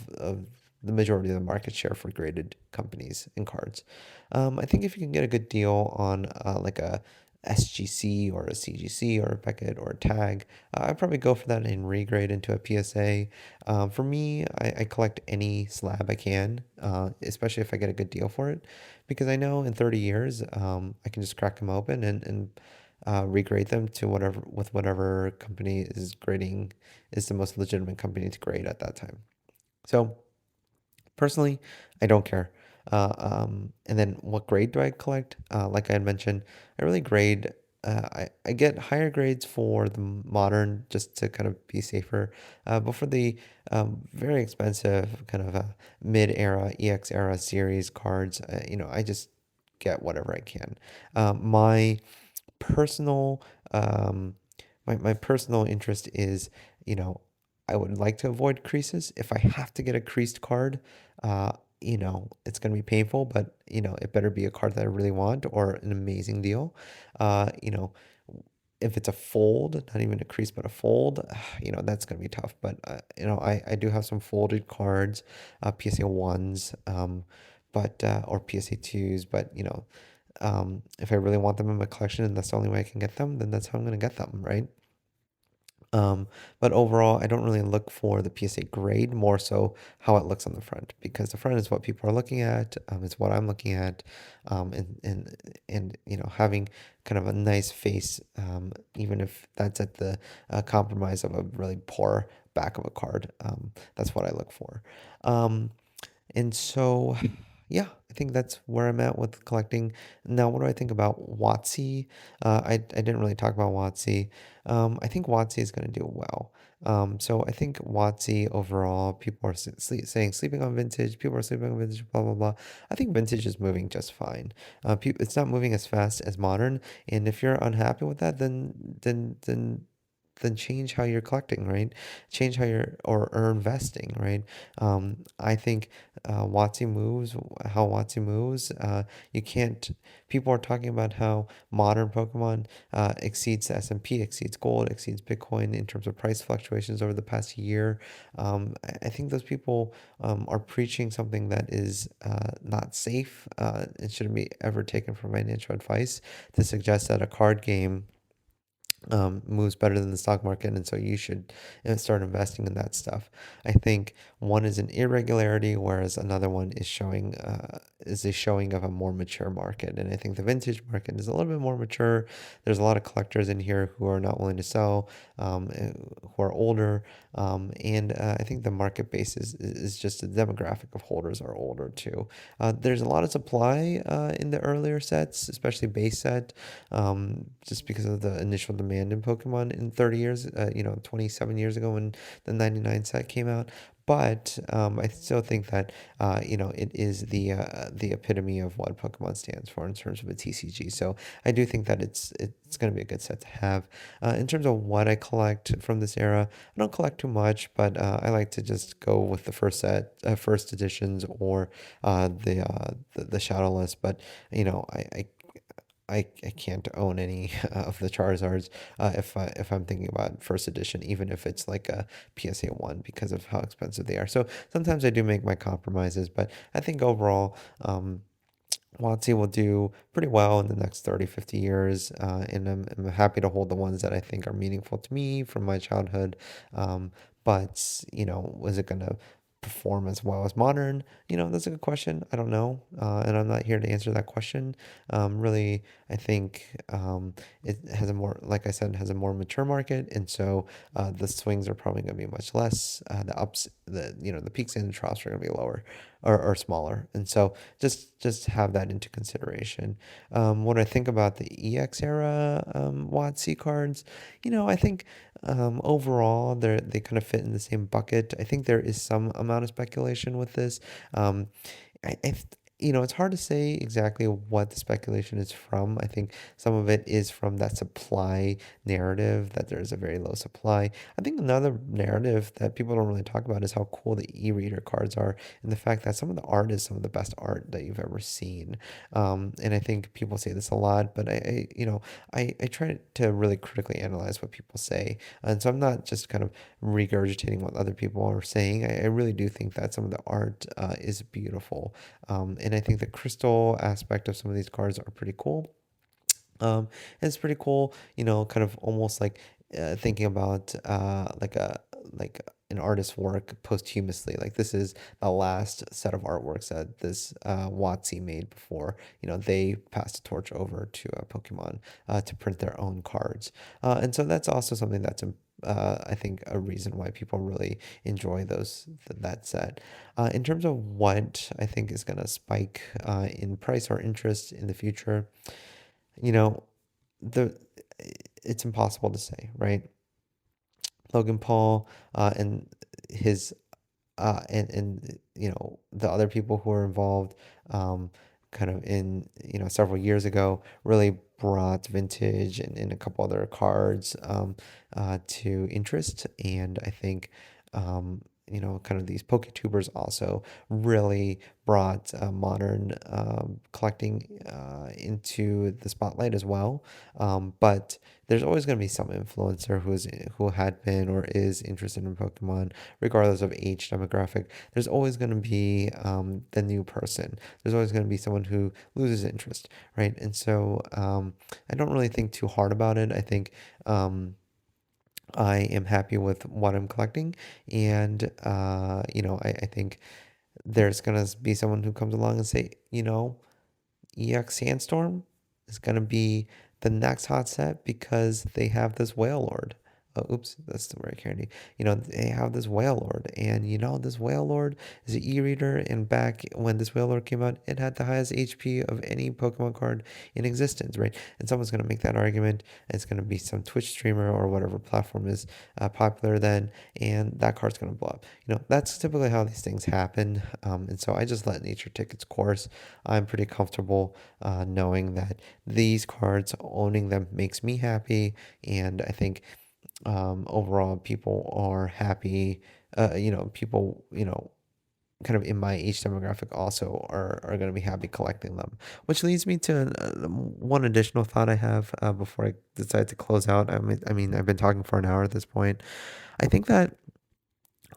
the majority of the market share for graded companies and cards. I think if you can get a good deal on like a SGC or a CGC or a Beckett or a tag, I'd probably go for that and regrade into a PSA. For me, I collect any slab I can, especially if I get a good deal for it, because I know in 30 years I can just crack them open and regrade them to whatever company is grading is the most legitimate company to grade at that time. So personally, I don't care. And then what grade do I collect? Like I had mentioned, I really grade. I get higher grades for the modern just to kind of be safer. But for the very expensive kind of mid-era, EX era series cards, I just get whatever I can. My personal um, my personal interest is, you know, I would like to avoid creases. If I have to get a creased card, uh, it's gonna be painful, but it better be a card that I really want or an amazing deal. Uh, you know, if it's a fold, not even a crease, but a fold, that's gonna be tough. But I do have some folded cards, PSA ones, but or PSA twos, but if I really want them in my collection and that's the only way I can get them, then that's how I'm gonna get them, right? Um, but overall, I don't really look for the PSA grade, more so how it looks on the front, because the front is what people are looking at, it's what I'm looking at, and having kind of a nice face, even if that's at the compromise of a really poor back of a card, that's what I look for. Um, and so, yeah, I think that's where I'm at with collecting. Now, what do I think about WotC? I didn't really talk about WotC. I think WotC is going to do well. So I think WotC overall, people are saying sleeping on vintage, people are sleeping on vintage, blah, blah, blah. I think vintage is moving just fine. It's not moving as fast as modern. And if you're unhappy with that, then change how you're collecting, right? Change how you're or investing, right? I think how WotC moves. You can't. People are talking about how modern Pokemon exceeds the S&P, exceeds gold, exceeds Bitcoin in terms of price fluctuations over the past year. I think those people are preaching something that is not safe. It shouldn't be ever taken for financial advice to suggest that a card game moves better than the stock market, and so you should start investing in that stuff. I think one is an irregularity, whereas another one is a showing of a more mature market. And I think the vintage market is a little bit more mature. There's a lot of collectors in here who are not willing to sell, who are older, and I think the market base is just the demographic of holders are older too. There's a lot of supply in the earlier sets, especially base set, just because of the initial demand in Pokemon in 30 years, 27 years ago when the 99 set came out. But I still think that it is the epitome of what Pokemon stands for in terms of a TCG. So I do think that it's going to be a good set to have. In terms of what I collect from this era, I don't collect too much, but I like to just go with the first editions, or the shadowless. But I can't own any of the Charizards if I'm thinking about first edition, even if it's like a PSA one, because of how expensive they are. So sometimes I do make my compromises, but I think overall, WotC will do pretty well in the next 30, 50 years. And I'm happy to hold the ones that I think are meaningful to me from my childhood. But, was it going to perform as well as modern? That's a good question. I don't know. And I'm not here to answer that question. Really, I think it has a more, like I said, has a more mature market. And so the swings are probably going to be much less. The peaks and the troughs are going to be lower or smaller. And so just have that into consideration. When I think about the EX era WotC cards, I think overall they kind of fit in the same bucket. I think there is some amount of speculation with this. I it's hard to say exactly what the speculation is from. I think some of it is from that supply narrative, that there's a very low supply. I think another narrative that people don't really talk about is how cool the e-reader cards are, and the fact that some of the art is some of the best art that you've ever seen. And I think people say this a lot, but I try to really critically analyze what people say. And so I'm not just kind of regurgitating what other people are saying. I really do think that some of the art is beautiful. And I think the crystal aspect of some of these cards are pretty cool. And it's pretty cool, kind of almost like thinking about like an artist's work posthumously. Like this is the last set of artworks that this WotC made before they passed the torch over to Pokemon to print their own cards. And so that's also something that's I think a reason why people really enjoy that set. In terms of what I think is going to spike in price or interest in the future, you know, the it's impossible to say, right? Logan Paul and his and the other people who were involved um, kind of in several years ago really brought vintage and a couple other cards to interest, and I think kind of these PokeTubers also really brought modern collecting into the spotlight as well. But there's always going to be some influencer who had been or is interested in Pokemon, regardless of age demographic. There's always going to be the new person. There's always going to be someone who loses interest, right? And so I don't really think too hard about it. I think I am happy with what I'm collecting, and I think there's gonna be someone who comes along and say, EX Sandstorm is going to be the next hot set because they have this whale lord. Oops, that's the right candy. They have this whale lord, and this whale lord is an e-reader. And back when this whale lord came out, it had the highest HP of any Pokemon card in existence, right? And someone's gonna make that argument. It's gonna be some Twitch streamer or whatever platform is popular then, and that card's gonna blow up. That's typically how these things happen. And so I just let nature take its course. I'm pretty comfortable knowing that these cards, owning them makes me happy, and I think overall people are happy. People, kind of in my age demographic also are going to be happy collecting them. Which leads me to one additional thought I have before I decide to close out. I mean, I've been talking for an hour at this point. I think that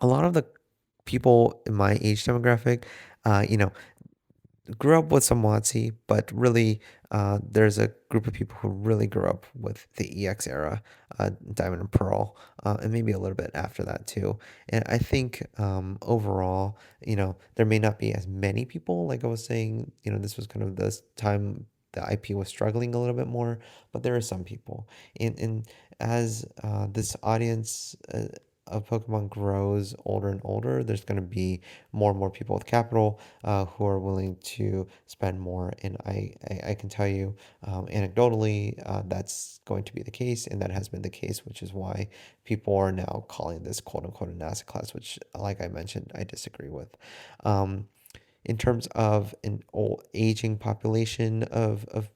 a lot of the people in my age demographic, uh, you know, grew up with some WotC, but really, there's a group of people who really grew up with the EX era, Diamond and Pearl, and maybe a little bit after that too. And I think overall, there may not be as many people, like I was saying, this was kind of this time the IP was struggling a little bit more, but there are some people. And as this audience of Pokemon grows older and older, there's going to be more and more people with capital who are willing to spend more. And I can tell you anecdotally that's going to be the case, and that has been the case, which is why people are now calling this quote unquote an asset class, which, like I mentioned, I disagree with. Um, in terms of an old aging population of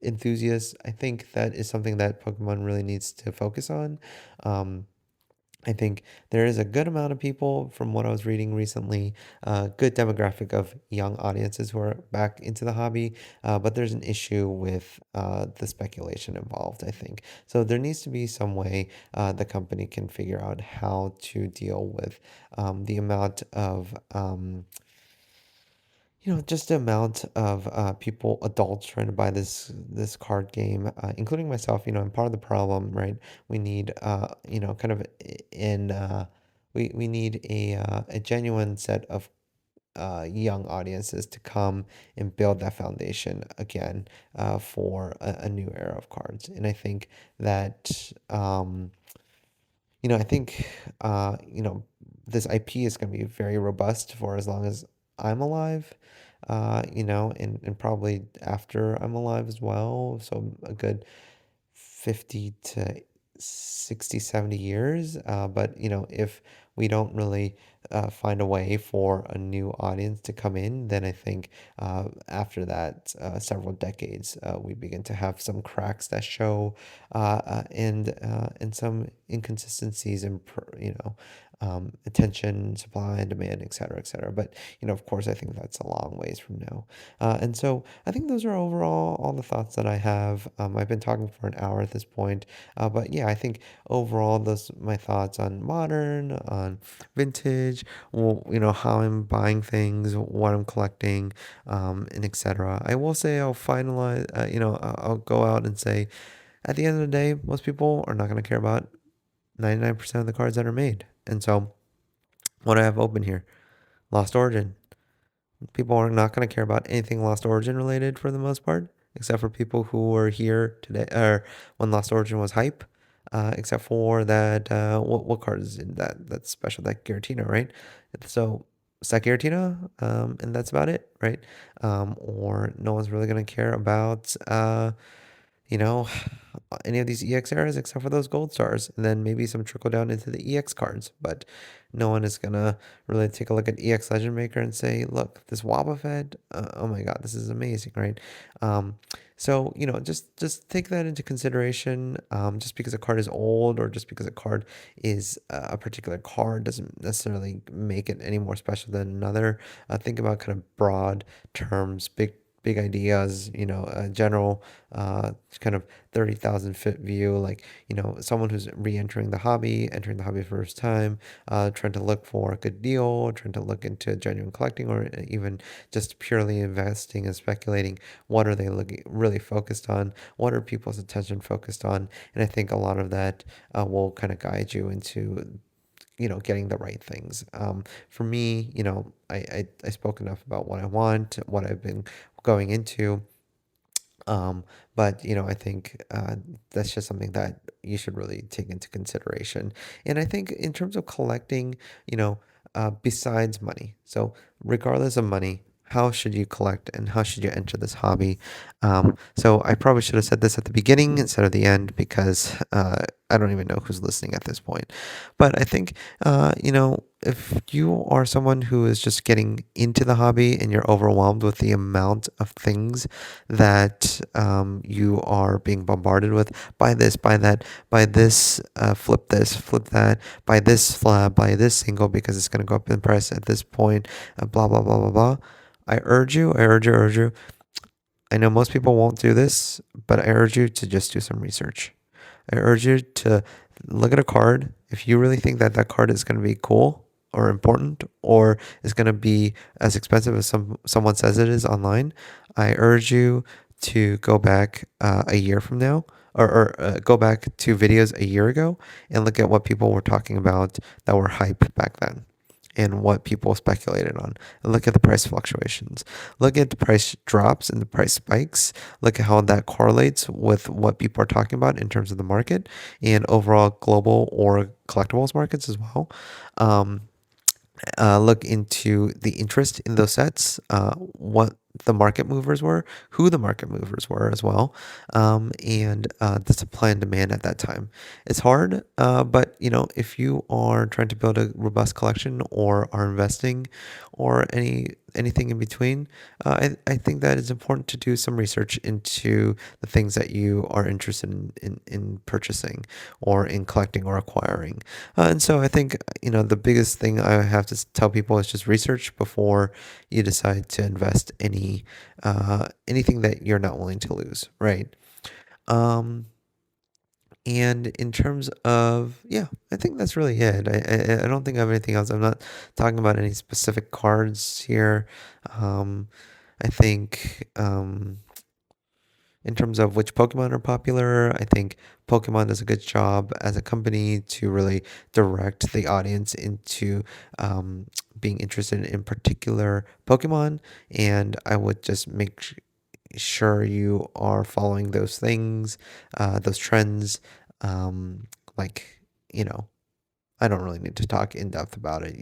enthusiasts, I think that is something that Pokemon really needs to focus on. Um, I think there is a good amount of people, from what I was reading recently, good demographic of young audiences who are back into the hobby, but there's an issue with the speculation involved, I think. So there needs to be some way the company can figure out how to deal with the amount of just the amount of people, adults trying to buy this card game, including myself. I'm part of the problem, right? We need, kind of in we need a genuine set of young audiences to come and build that foundation again for a new era of cards. And I think that I think this IP is going to be very robust for as long as I'm alive, and probably after I'm alive as well. So a good 50 to 60, 70 years. But, if we don't really find a way for a new audience to come in, then I think after that, several decades, we begin to have some cracks that show and some inconsistencies in, attention, supply and demand, et cetera, et cetera. But, of course, I think that's a long ways from now. And so I think those are overall all the thoughts that I have. I've been talking for an hour at this point, but yeah, I think overall those my thoughts on modern, on vintage, well, how I'm buying things, what I'm collecting, and etc. I will say I'll finalize. I'll go out and say, at the end of the day, most people are not going to care about 99% of the cards that are made, and so what I have open here, Lost Origin. People are not going to care about anything Lost Origin related for the most part, except for people who were here today or when Lost Origin was hype. Except for that, what card is in that special deck Giratina, right? So Stack Giratina, and that's about it, right? Or no one's really gonna care about you know, any of these EX eras except for those gold stars, and then maybe some trickle down into the EX cards. But no one is gonna really take a look at EX Legend Maker and say, "Look, this Wobbuffet, oh my God, this is amazing, right?" Um, so just take that into consideration. Just because a card is old or just because a card is a particular card doesn't necessarily make it any more special than another. Think about kind of broad terms, big ideas, general kind of 30,000 foot view, like, someone who's re-entering the hobby, entering the hobby for the first time, trying to look for a good deal, trying to look into genuine collecting, or even just purely investing and speculating. What are they looking really focused on? What are people's attention focused on? And I think a lot of that will kind of guide you into getting the right things. For me, I spoke enough about what I want, what I've been going into. Um, but I think that's just something that you should really take into consideration. And I think in terms of collecting, besides money, so regardless of money, how should you collect and how should you enter this hobby? So I probably should have said this at the beginning instead of the end because I don't even know who's listening at this point. But I think, if you are someone who is just getting into the hobby and you're overwhelmed with the amount of things that you are being bombarded with, buy this, buy that, buy this, flip that, buy this flab, buy this single because it's going to go up in price at this point, blah, blah, blah, blah, blah. I urge you. I know most people won't do this, but I urge you to just do some research. I urge you to look at a card. If you really think that that card is going to be cool or important or is going to be as expensive as someone says it is online, I urge you to go back a year from now or go back to videos a year ago and look at what people were talking about that were hype back then and what people speculated on. And look at the price fluctuations. Look at the price drops and the price spikes. Look at how that correlates with what people are talking about in terms of the market and overall global or collectibles markets as well. Um, Look into the interest in those sets, what the market movers were, who the market movers were as well, and the supply and demand at that time. It's hard, but if you are trying to build a robust collection or are investing or anything in between, I think that it's important to do some research into the things that you are interested in purchasing or in collecting or acquiring. And so I think, the biggest thing I have to tell people is just research before you decide to invest anything that you're not willing to lose, right? Um, and in terms of, yeah, I think that's really it. I don't think I have anything else. I'm not talking about any specific cards here. Um, I think in terms of which Pokemon are popular. I think Pokemon does a good job as a company to really direct the audience into being interested in particular Pokemon. And I would just make sure you are following those things, those trends. Like, you know, I don't really need to talk in depth about it.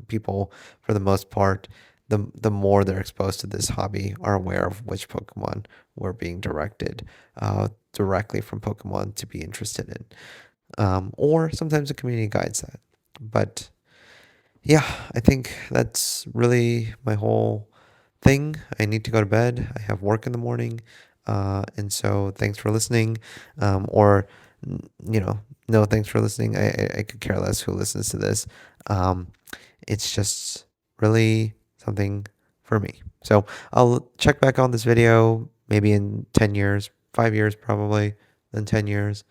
People for the most part, the more they're exposed to this hobby, are aware of which Pokemon were being directed directly from Pokemon to be interested in. Or sometimes the community guides that. But yeah, I think that's really my whole thing. I need to go to bed. I have work in the morning. And so thanks for listening. Or, no, thanks for listening. I could care less who listens to this. Um, it's just really something for me. So I'll check back on this video maybe in 10 years, 5 years probably, then 10 years,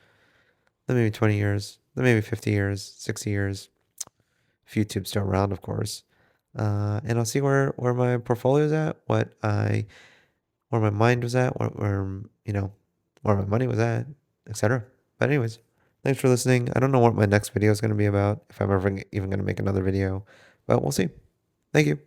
then maybe 20 years, then maybe 50 years, 60 years, if YouTube's still around, of course. And I'll see where my portfolio's at, where my mind was at, where my money was at, etc. But anyways, thanks for listening. I don't know what my next video is going to be about, if I'm ever even going to make another video, but we'll see. Thank you.